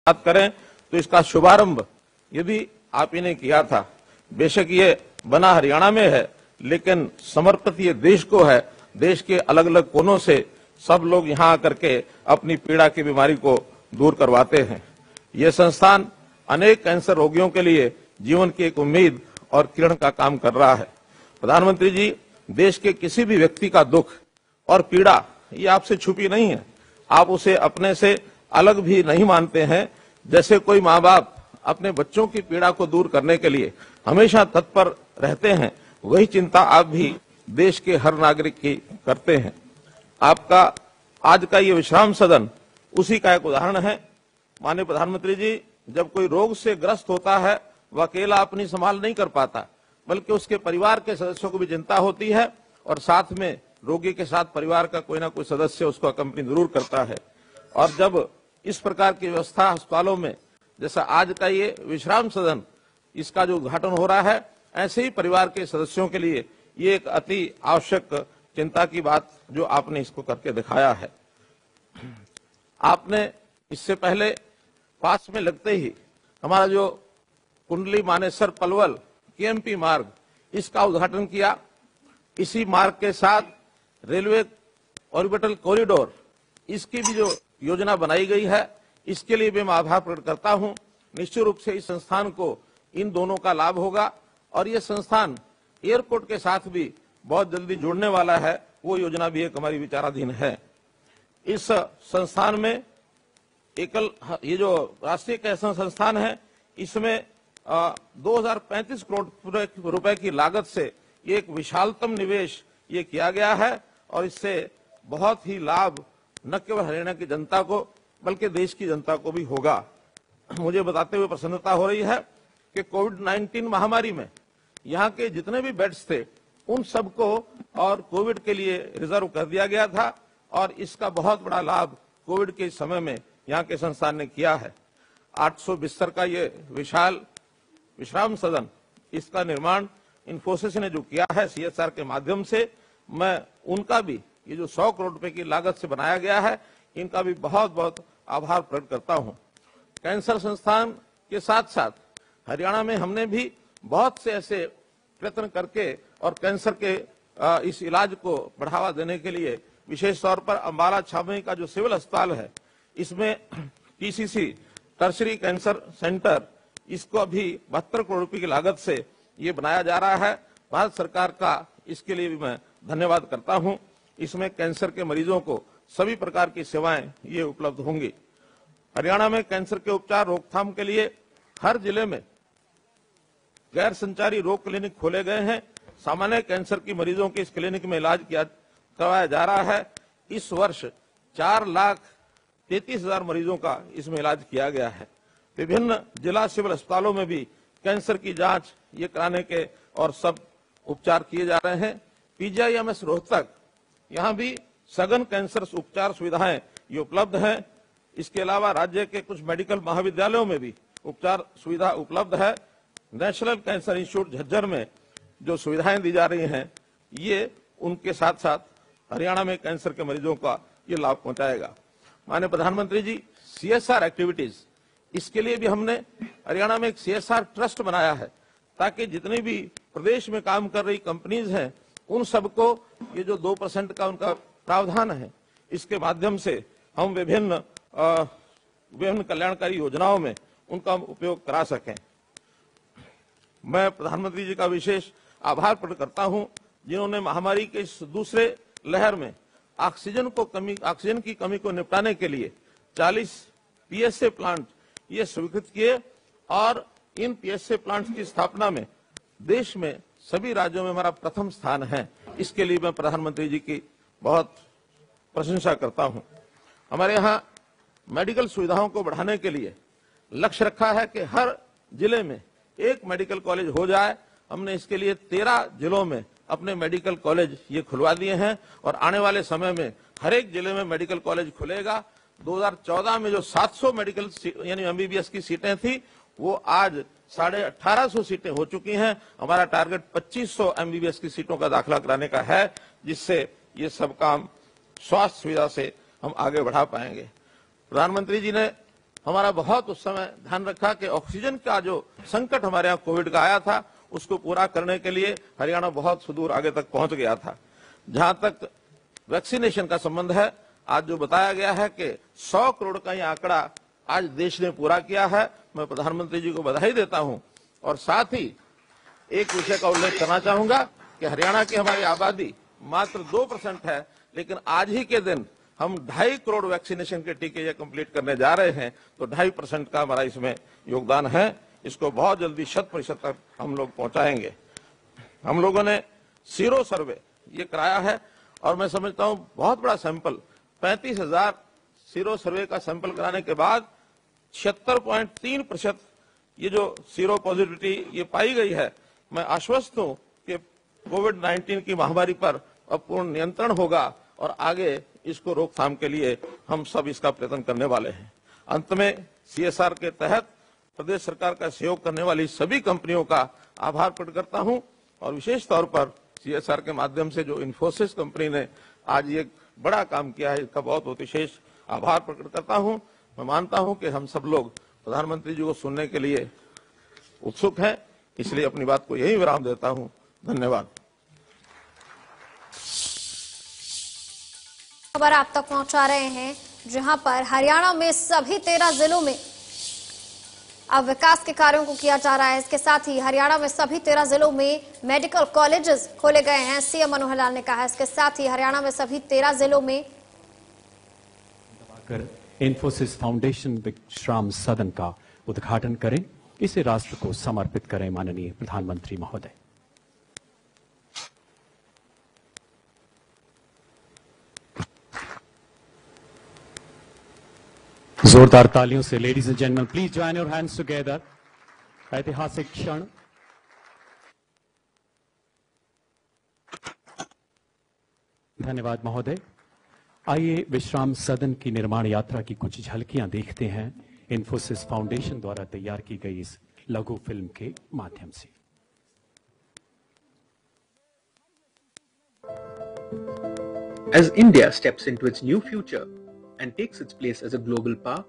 बात करें तो इसका शुभारंभ यदि आप ही ने किया था। बेशक ये बना हरियाणा में है, लेकिन समर्पित ये देश को है। देश के अलग अलग कोनों से सब लोग यहाँ आकर के अपनी पीड़ा की बीमारी को दूर करवाते हैं। ये संस्थान अनेक कैंसर रोगियों के लिए जीवन की एक उम्मीद और किरण का काम कर रहा है। प्रधानमंत्री जी, देश के किसी भी व्यक्ति का दुख और पीड़ा ये आपसे छुपी नहीं है। आप उसे अपने से अलग भी नहीं मानते हैं। जैसे कोई माँ बाप अपने बच्चों की पीड़ा को दूर करने के लिए हमेशा तत्पर रहते हैं, वही चिंता आप भी देश के हर नागरिक की करते हैं। आपका आज का ये विश्राम सदन उसी का एक उदाहरण है। माननीय प्रधानमंत्री जी, जब कोई रोग से ग्रस्त होता है, वह अकेला अपनी संभाल नहीं कर पाता, बल्कि उसके परिवार के सदस्यों को भी चिंता होती है और साथ में रोगी के साथ परिवार का कोई ना कोई सदस्य उसको अकम्पनी जरूर करता है। और जब इस प्रकार की व्यवस्था अस्पतालों में, जैसा आज का ये विश्राम सदन, इसका जो उद्घाटन हो रहा है, ऐसे ही परिवार के सदस्यों के लिए ये एक अति आवश्यक चिंता की बात जो आपने इसको करके दिखाया है। आपने इससे पहले पास में लगते ही हमारा जो कुंडली मानेसर पलवल केएमपी मार्ग, इसका उद्घाटन किया। इसी मार्ग के साथ रेलवे ऑर्बिटल कॉरिडोर, इसकी भी जो योजना बनाई गई है, इसके लिए भी मैं आभार प्रकट करता हूं। निश्चित रूप से इस संस्थान को इन दोनों का लाभ होगा और ये संस्थान एयरपोर्ट के साथ भी बहुत जल्दी जुड़ने वाला है। वो योजना भी एक हमारी विचाराधीन है। इस संस्थान में ये जो राष्ट्रीय कैंसर संस्थान है, इसमें 2035 करोड़ रुपए की लागत से ये एक विशालतम निवेश ये किया गया है और इससे बहुत ही लाभ न केवल हरियाणा की जनता को बल्कि देश की जनता को भी होगा। मुझे बताते हुए प्रसन्नता हो रही है कि कोविड-19 महामारी में यहाँ के जितने भी बेड्स थे, उन सबको और कोविड के लिए रिजर्व कर दिया गया था और इसका बहुत बड़ा लाभ कोविड के समय में यहाँ के संस्थान ने किया है। 800 बिस्तर का ये विशाल विश्राम सदन, इसका निर्माण इन्फोसिस ने जो किया है सीएसआर के माध्यम से, मैं उनका भी, ये जो 100 करोड़ रुपए की लागत से बनाया गया है, इनका भी बहुत बहुत आभार प्रकट करता हूं। कैंसर संस्थान के साथ साथ हरियाणा में हमने भी बहुत से ऐसे प्रयत्न करके और कैंसर के इस इलाज को बढ़ावा देने के लिए विशेष तौर पर अंबाला छावनी का जो सिविल अस्पताल है, इसमें टीसीसी टर्शरी कैंसर सेंटर, इसको अभी 72 करोड़ रुपए की लागत से ये बनाया जा रहा है। भारत सरकार का इसके लिए भी मैं धन्यवाद करता हूं। इसमें कैंसर के मरीजों को सभी प्रकार की सेवाएं ये उपलब्ध होंगी। हरियाणा में कैंसर के उपचार रोकथाम के लिए हर जिले में गैर संचारी रोग क्लिनिक खोले गए हैं। सामान्य कैंसर की मरीजों के इस क्लिनिक में इलाज करवाया जा रहा है। इस वर्ष 4,33,000 मरीजों का इसमें इलाज किया गया है। विभिन्न जिला सिविल अस्पतालों में भी कैंसर की जांच ये कराने के और सब उपचार किए जा रहे हैं। पीजीआईएमएस रोहतक, यहाँ भी सघन कैंसर उपचार सुविधाएं ये उपलब्ध हैं। इसके अलावा राज्य के कुछ मेडिकल महाविद्यालयों में भी उपचार सुविधा उपलब्ध है। नेशनल कैंसर इंस्टीट्यूट झज्जर में जो सुविधाएं दी जा रही हैं, ये उनके साथ साथ हरियाणा में कैंसर के मरीजों का ये लाभ पहुंचाएगा। माननीय प्रधानमंत्री जी, सीएसआर एक्टिविटीज, इसके लिए भी हमने हरियाणा में एक सीएसआर ट्रस्ट बनाया है, ताकि जितनी भी प्रदेश में काम कर रही कंपनीज हैं, उन सबको ये जो 2% का उनका प्रावधान है, इसके माध्यम से हम विभिन्न कल्याणकारी योजनाओं में उनका उपयोग करा सकें। मैं प्रधानमंत्री जी का विशेष आभार प्रकट करता हूं, जिन्होंने महामारी के इस दूसरे लहर में ऑक्सीजन की कमी को निपटाने के लिए 40 पीएसए प्लांट ये स्वीकृत किए और इन पीएसए प्लांट्स की स्थापना में देश में सभी राज्यों में हमारा प्रथम स्थान है। इसके लिए मैं प्रधानमंत्री जी की बहुत प्रशंसा करता हूं। हमारे यहाँ मेडिकल सुविधाओं को बढ़ाने के लिए लक्ष्य रखा है कि हर जिले में एक मेडिकल कॉलेज हो जाए। हमने इसके लिए 13 जिलों में अपने मेडिकल कॉलेज ये खुलवा दिए हैं और आने वाले समय में हर एक जिले में मेडिकल कॉलेज खुलेगा। 2014 में जो 700 मेडिकल यानी एमबीबीएस की सीटें थी, वो आज 1850 सीटें हो चुकी हैं। हमारा टारगेट 2500 एमबीबीएस की सीटों का दाखिला कराने का है, जिससे ये सब काम स्वास्थ्य सुविधा से हम आगे बढ़ा पाएंगे। प्रधानमंत्री जी ने हमारा बहुत उस समय ध्यान रखा कि ऑक्सीजन का जो संकट हमारे यहाँ कोविड का आया था उसको पूरा करने के लिए हरियाणा बहुत सुदूर आगे तक पहुंच गया था। जहां तक वैक्सीनेशन का संबंध है, आज जो बताया गया है कि 100 करोड़ का ये आंकड़ा आज देश ने पूरा किया है। मैं प्रधानमंत्री जी को बधाई देता हूं और साथ ही एक विषय का उल्लेख करना चाहूंगा कि हरियाणा की हमारी आबादी मात्र 2% है, लेकिन आज ही के दिन हम 2.5 करोड़ वैक्सीनेशन के टीके ये कंप्लीट करने जा रहे हैं, तो 2.5% का हमारा इसमें योगदान है। इसको बहुत जल्दी 100% तक हम लोग पहुंचाएंगे। हम लोगों ने सीरो सर्वे ये कराया है और मैं समझता हूं बहुत बड़ा सैंपल 35,000 सीरो सर्वे का सैंपल कराने के बाद 76.3% ये जो सीरो पॉजिटिविटी ये पाई गई है। मैं आश्वस्त हूं कि कोविड-19 की महामारी पर अब पूर्ण नियंत्रण होगा और आगे इसको रोकथाम के लिए हम सब इसका प्रयत्न करने वाले हैं। अंत में CSR के तहत प्रदेश सरकार का सहयोग करने वाली सभी कंपनियों का आभार प्रकट करता हूं और विशेष तौर पर CSR के माध्यम से जो इन्फोसिस कंपनी ने आज ये बड़ा काम किया है, इसका बहुत विशेष आभार प्रकट करता हूं। मैं मानता हूं कि हम सब लोग प्रधानमंत्री जी को सुनने के लिए उत्सुक हैं, इसलिए अपनी बात को यही विराम देता हूं। धन्यवाद। खबर आप तक पहुंचा रहे हैं, जहां पर हरियाणा में सभी 13 जिलों में अब विकास के कार्यों को किया जा रहा है। इसके साथ ही हरियाणा में सभी 13 जिलों में मेडिकल कॉलेजेस खोले गए हैं, CM मनोहर लाल ने कहा। इसके साथ ही हरियाणा में सभी 13 जिलों में इन्फोसिस फाउंडेशन विश्राम सदन का उद्घाटन करें, इसे राष्ट्र को समर्पित करें माननीय प्रधानमंत्री महोदय। जोरदार तालियों से ladies and gentleman please join your hands together. ऐतिहासिक क्षण। धन्यवाद महोदय। आइए विश्राम सदन की निर्माण यात्रा की कुछ झलकियां देखते हैं इन्फोसिस फाउंडेशन द्वारा तैयार की गई इस लघु फिल्म के माध्यम से। As India steps into its new future and takes its place as a global power,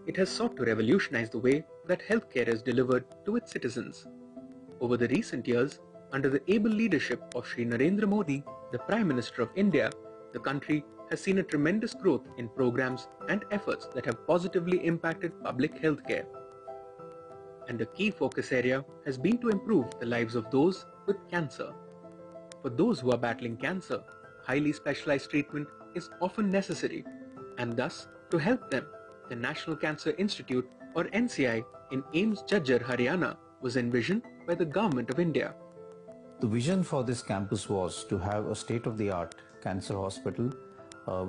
it has sought to revolutionize the way that healthcare is delivered to its citizens. Over the recent years, under the able leadership of Shri Narendra Modi, the Prime Minister of India, the country has seen a tremendous growth in programs and efforts that have positively impacted public healthcare. And a key focus area has been to improve the lives of those with cancer. For those who are battling cancer, highly specialized treatment is often necessary, and thus, to help them, the National Cancer Institute or NCI in AIIMS Jhajjar, Haryana was envisioned by the Government of India. The vision for this campus was to have a state-of-the-art cancer hospital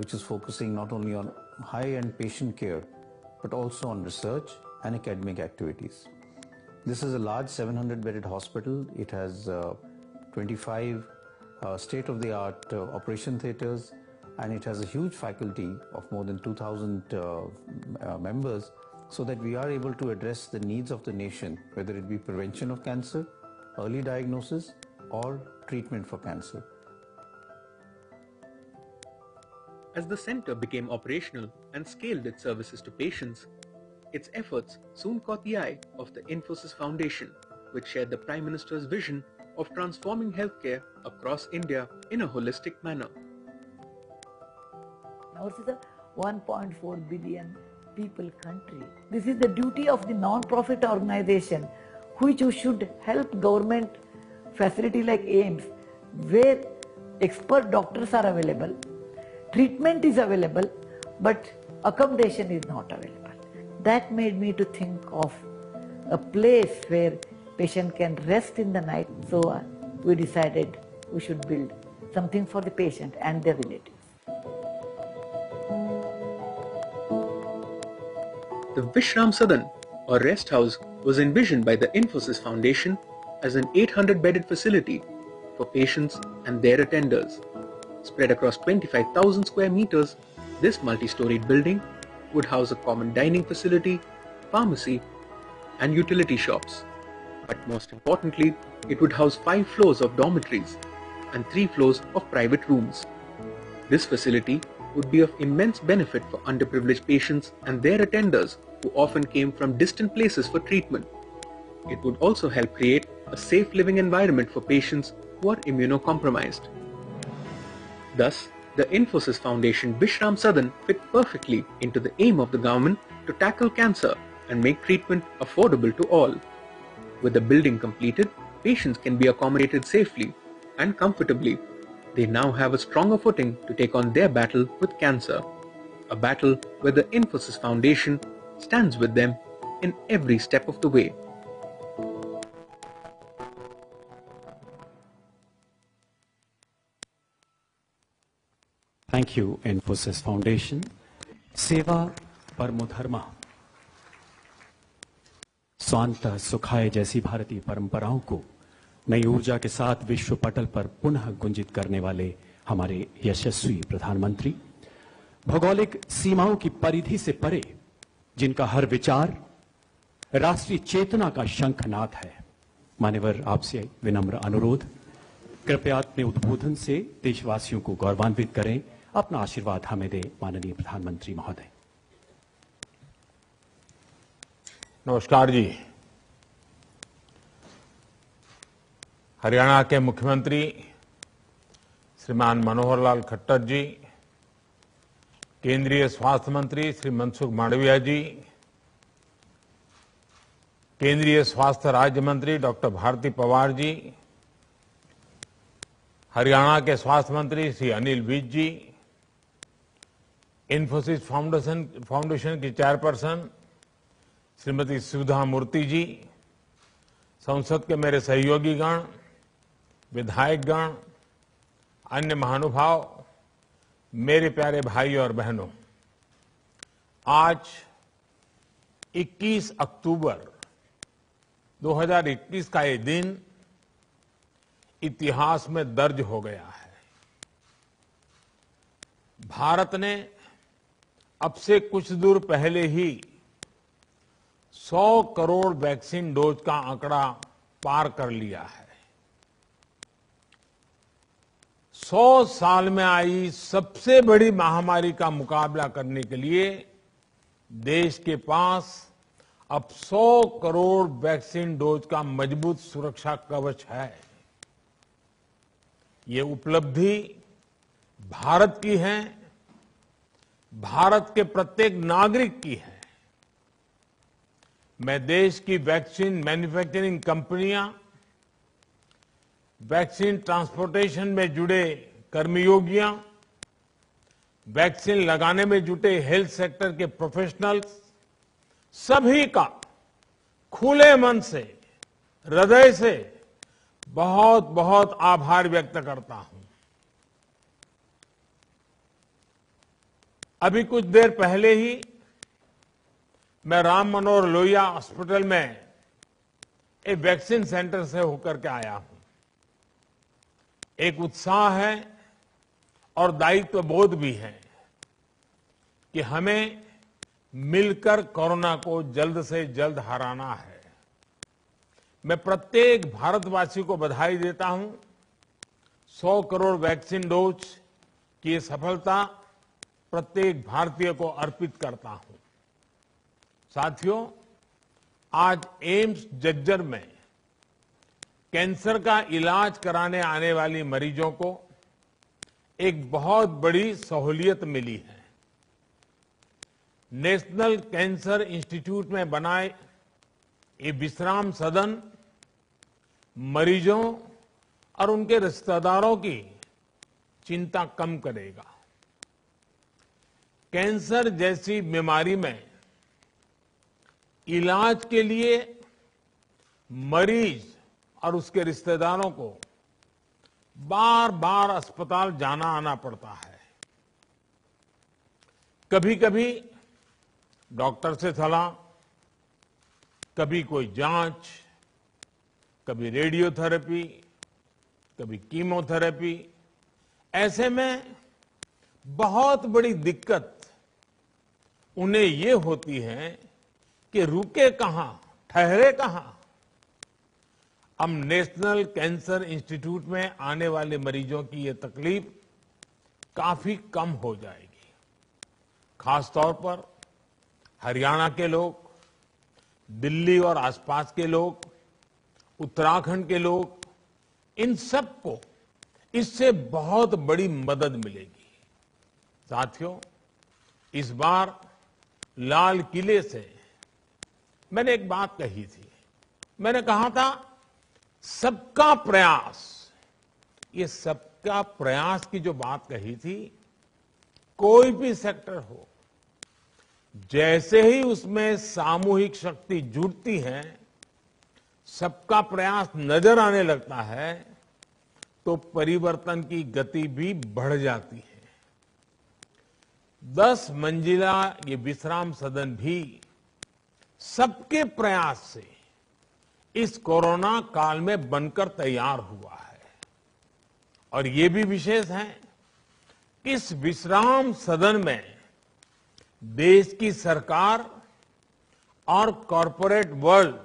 which is focusing not only on high-end patient care but also on research and academic activities. This is a large 700-bedded hospital. It has 25 state-of-the-art operation theatres, and it has a huge faculty of more than 2,000 members, so that we are able to address the needs of the nation, whether it be prevention of cancer, early diagnosis or treatment for cancer. As the centre became operational and scaled its services to patients, its efforts soon caught the eye of the Infosys Foundation, which shared the Prime Minister's vision of transforming healthcare across India in a holistic manner. Ours is a 1.4 billion people country. This is the duty of the non-profit organization which should help government facility like AIIMS, where expert doctors are available, treatment is available, but accommodation is not available. That made me to think of a place where patient can rest in the night. So we decided we should build something for the patient and their relatives. The Vishram Sadan or rest house was envisioned by the Infosys Foundation as an 800-bedded facility for patients and their attenders. Spread across 25,000 square meters, this multi-storied building would house a common dining facility, pharmacy, and utility shops. But most importantly, it would house 5 floors of dormitories and 3 floors of private rooms. This facility would be of immense benefit for underprivileged patients and their attenders who often came from distant places for treatment. It would also help create a safe living environment for patients who are immunocompromised. Thus, the Infosys Foundation Bishram Sadan fit perfectly into the aim of the government to tackle cancer and make treatment affordable to all. With the building completed, patients can be accommodated safely and comfortably. They now have a stronger footing to take on their battle with cancer, a battle where the Infosys Foundation stands with them in every step of the way. Thank you, Infosys Foundation. सेवा परमो धर्मः, स्वांत सुखाय जैसी भारतीय परंपराओं को नई ऊर्जा के साथ विश्व पटल पर पुनः गुंजित करने वाले हमारे यशस्वी प्रधानमंत्री, भौगोलिक सीमाओं की परिधि से परे जिनका हर विचार राष्ट्रीय चेतना का शंखनाद है। मान्यवर, आपसे विनम्र अनुरोध, कृपया अपने उद्बोधन से देशवासियों को गौरवान्वित करें। अपना आशीर्वाद हमें दे माननीय प्रधानमंत्री महोदय। नमस्कार जी। हरियाणा के मुख्यमंत्री श्रीमान मनोहर लाल खट्टर जी, केंद्रीय स्वास्थ्य मंत्री श्री मनसुख मांडविया जी, केंद्रीय स्वास्थ्य राज्य मंत्री डॉक्टर भारती पवार जी, हरियाणा के स्वास्थ्य मंत्री श्री अनिल विज जी, इन्फोसिस फाउंडेशन की चेयरपर्सन श्रीमती सुधा मूर्ति जी, संसद के मेरे सहयोगी गण, विधायक गण, अन्य महानुभाव, मेरे प्यारे भाई और बहनों, आज 21 अक्टूबर 2021 का ये दिन इतिहास में दर्ज हो गया है। भारत ने अब से कुछ दूर पहले ही 100 करोड़ वैक्सीन डोज का आंकड़ा पार कर लिया है। 100 साल में आई सबसे बड़ी महामारी का मुकाबला करने के लिए देश के पास अब 100 करोड़ वैक्सीन डोज का मजबूत सुरक्षा कवच है। ये उपलब्धि भारत की है, भारत के प्रत्येक नागरिक की है। मैं देश की वैक्सीन मैन्युफैक्चरिंग कंपनियां, वैक्सीन ट्रांसपोर्टेशन में जुड़े कर्मयोगियां, वैक्सीन लगाने में जुटे हेल्थ सेक्टर के प्रोफेशनल्स, सभी का खुले मन से, हृदय से बहुत बहुत आभार व्यक्त करता हूं। अभी कुछ देर पहले ही मैं राम मनोहर लोहिया हॉस्पिटल में एक वैक्सीन सेंटर से होकर के आया हूं। एक उत्साह है और दायित्व बोध भी है कि हमें मिलकर कोरोना को जल्द से जल्द हराना है। मैं प्रत्येक भारतवासी को बधाई देता हूं। 100 करोड़ वैक्सीन डोज की ये सफलता प्रत्येक भारतीय को अर्पित करता हूं। साथियों, आज एम्स झज्जर में कैंसर का इलाज कराने आने वाली मरीजों को एक बहुत बड़ी सहूलियत मिली है। नेशनल कैंसर इंस्टीट्यूट में बनाए ये विश्राम सदन मरीजों और उनके रिश्तेदारों की चिंता कम करेगा। कैंसर जैसी बीमारी में इलाज के लिए मरीज और उसके रिश्तेदारों को बार बार अस्पताल जाना आना पड़ता है। कभी कभी डॉक्टर से सलाह, कभी कोई जांच, कभी रेडियोथेरेपी, कभी कीमोथेरेपी। ऐसे में बहुत बड़ी दिक्कत उन्हें ये होती है कि रुके कहां, ठहरे कहां। अब नेशनल कैंसर इंस्टीट्यूट में आने वाले मरीजों की ये तकलीफ काफी कम हो जाएगी। खासतौर पर हरियाणा के लोग, दिल्ली और आसपास के लोग, उत्तराखंड के लोग, इन सबको इससे बहुत बड़ी मदद मिलेगी। साथियों, इस बार लाल किले से मैंने एक बात कही थी। मैंने कहा था सबका प्रयास। ये सबका प्रयास की जो बात कही थी, कोई भी सेक्टर हो, जैसे ही उसमें सामूहिक शक्ति जुड़ती है, सबका प्रयास नजर आने लगता है, तो परिवर्तन की गति भी बढ़ जाती है। 10 मंजिला ये विश्राम सदन भी सबके प्रयास से इस कोरोना काल में बनकर तैयार हुआ है। और ये भी विशेष है कि इस विश्राम सदन में देश की सरकार और कॉरपोरेट वर्ल्ड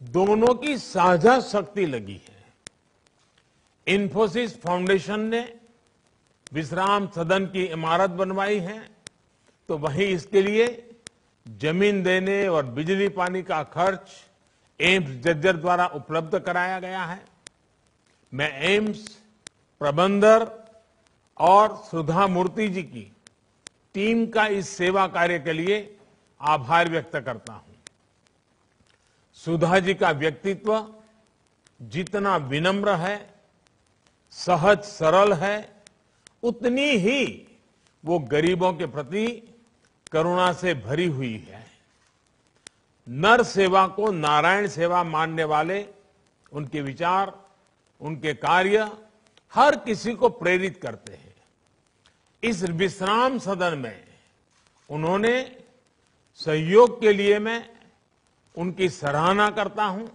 दोनों की साझा शक्ति लगी है। इन्फोसिस फाउंडेशन ने विश्राम सदन की इमारत बनवाई है, तो वहीं इसके लिए जमीन देने और बिजली पानी का खर्च एम्स जज्जर द्वारा उपलब्ध कराया गया है। मैं एम्स प्रबंधक और सुधा मूर्ति जी की टीम का इस सेवा कार्य के लिए आभार व्यक्त करता हूं। सुधा जी का व्यक्तित्व जितना विनम्र है, सहज सरल है, उतनी ही वो गरीबों के प्रति करुणा से भरी हुई है। नर सेवा को नारायण सेवा मानने वाले उनके विचार, उनके कार्य हर किसी को प्रेरित करते हैं। इस विश्राम सदन में उन्होंने सहयोग के लिए मैं उनकी सराहना करता हूं।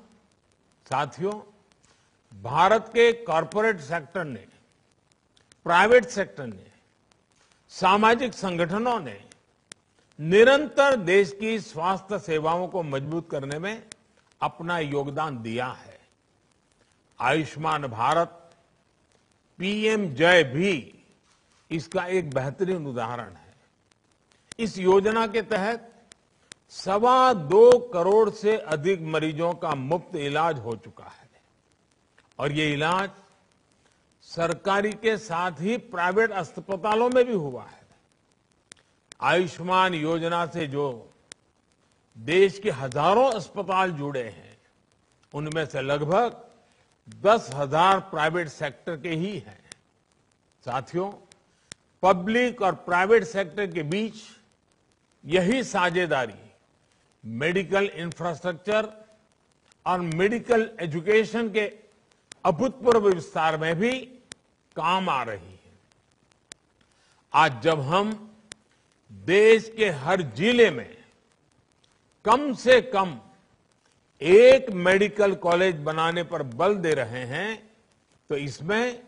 साथियों, भारत के कॉरपोरेट सेक्टर ने, प्राइवेट सेक्टर ने, सामाजिक संगठनों ने निरंतर देश की स्वास्थ्य सेवाओं को मजबूत करने में अपना योगदान दिया है। आयुष्मान भारत, पीएम जय भी इसका एक बेहतरीन उदाहरण है। इस योजना के तहत 2.25 करोड़ से अधिक मरीजों का मुफ्त इलाज हो चुका है। और ये इलाज सरकारी के साथ ही प्राइवेट अस्पतालों में भी हुआ है। आयुष्मान योजना से जो देश के हजारों अस्पताल जुड़े हैं, उनमें से लगभग 10,000 प्राइवेट सेक्टर के ही हैं। साथियों, पब्लिक और प्राइवेट सेक्टर के बीच यही साझेदारी मेडिकल इंफ्रास्ट्रक्चर और मेडिकल एजुकेशन के अभूतपूर्व विस्तार में भी काम आ रही है। आज जब हम देश के हर जिले में कम से कम एक मेडिकल कॉलेज बनाने पर बल दे रहे हैं, तो इसमें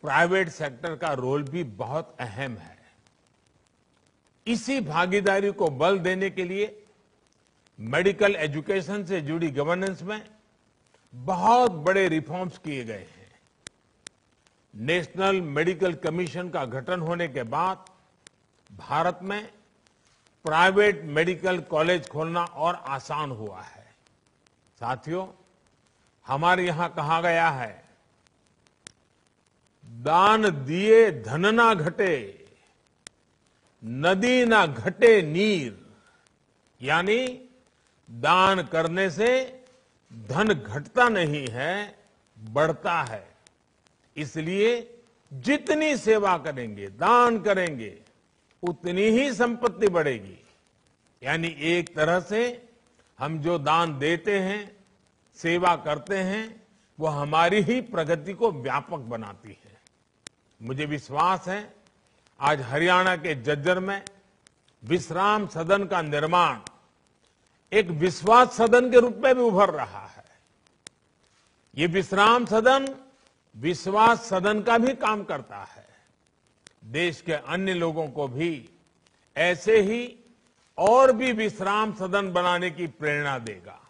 प्राइवेट सेक्टर का रोल भी बहुत अहम है। इसी भागीदारी को बल देने के लिए मेडिकल एजुकेशन से जुड़ी गवर्नेंस में बहुत बड़े रिफॉर्म्स किए गए हैं। नेशनल मेडिकल कमीशन का गठन होने के बाद भारत में प्राइवेट मेडिकल कॉलेज खोलना और आसान हुआ है। साथियों, हमारे यहां कहा गया है, दान दिए धन ना घटे, नदी ना घटे नीर। यानी दान करने से धन घटता नहीं है, बढ़ता है। इसलिए जितनी सेवा करेंगे, दान करेंगे, उतनी ही संपत्ति बढ़ेगी। यानी एक तरह से हम जो दान देते हैं, सेवा करते हैं, वो हमारी ही प्रगति को व्यापक बनाती है। मुझे विश्वास है आज हरियाणा के झज्जर में विश्राम सदन का निर्माण एक विश्वास सदन के रूप में भी उभर रहा है। ये विश्राम सदन विश्वास सदन का भी काम करता है। देश के अन्य लोगों को भी ऐसे ही और भी विश्राम सदन बनाने की प्रेरणा देगा।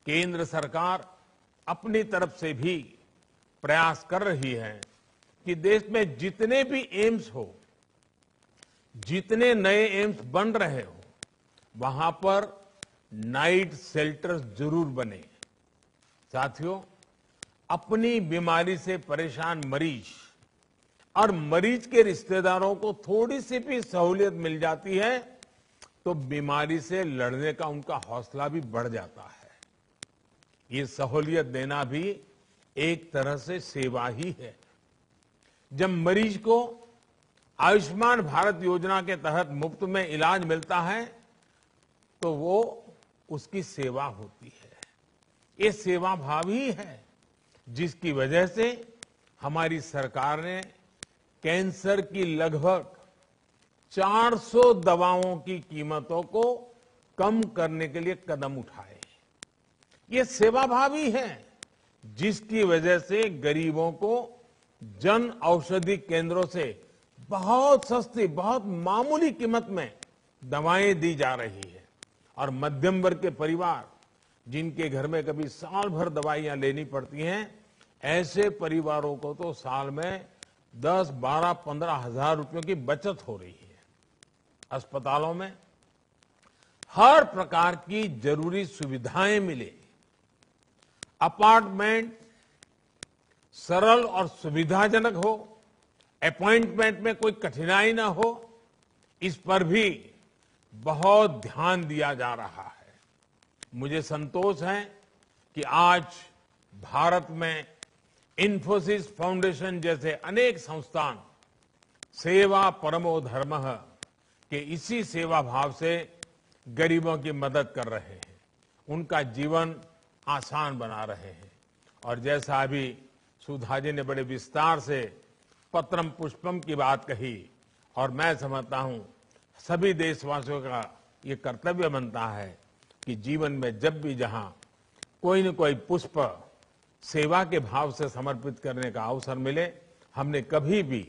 केंद्र सरकार अपनी तरफ से भी प्रयास कर रही है कि देश में जितने भी एम्स हो, जितने नए एम्स बन रहे हो, वहां पर नाइट शेल्टर्स जरूर बने। साथियों, अपनी बीमारी से परेशान मरीज और मरीज के रिश्तेदारों को थोड़ी सी भी सहूलियत मिल जाती है तो बीमारी से लड़ने का उनका हौसला भी बढ़ जाता है। ये सहूलियत देना भी एक तरह से सेवा ही है। जब मरीज को आयुष्मान भारत योजना के तहत मुफ्त में इलाज मिलता है तो वो उसकी सेवा होती है। ये सेवा भाव ही है जिसकी वजह से हमारी सरकार ने कैंसर की लगभग 400 दवाओं की कीमतों को कम करने के लिए कदम उठाए। ये सेवा भाव ही है जिसकी वजह से गरीबों को जन औषधि केंद्रों से बहुत सस्ती, बहुत मामूली कीमत में दवाएं दी जा रही है। और मध्यम वर्ग के परिवार जिनके घर में कभी साल भर दवाइयां लेनी पड़ती हैं, ऐसे परिवारों को तो साल में 10, 12, 15 हजार रुपयों की बचत हो रही है। अस्पतालों में हर प्रकार की जरूरी सुविधाएं मिले, अपार्टमेंट सरल और सुविधाजनक हो, अपॉइंटमेंट में कोई कठिनाई ना हो, इस पर भी बहुत ध्यान दिया जा रहा है। मुझे संतोष है कि आज भारत में इन्फोसिस फाउंडेशन जैसे अनेक संस्थान सेवा परमो धर्मः के इसी सेवा भाव से गरीबों की मदद कर रहे हैं, उनका जीवन आसान बना रहे हैं। और जैसा अभी सुधा जी ने बड़े विस्तार से पत्रम पुष्पम की बात कही, और मैं समझता हूं सभी देशवासियों का ये कर्तव्य बनता है कि जीवन में जब भी जहां कोई न कोई पुष्प सेवा के भाव से समर्पित करने का अवसर मिले, हमने कभी भी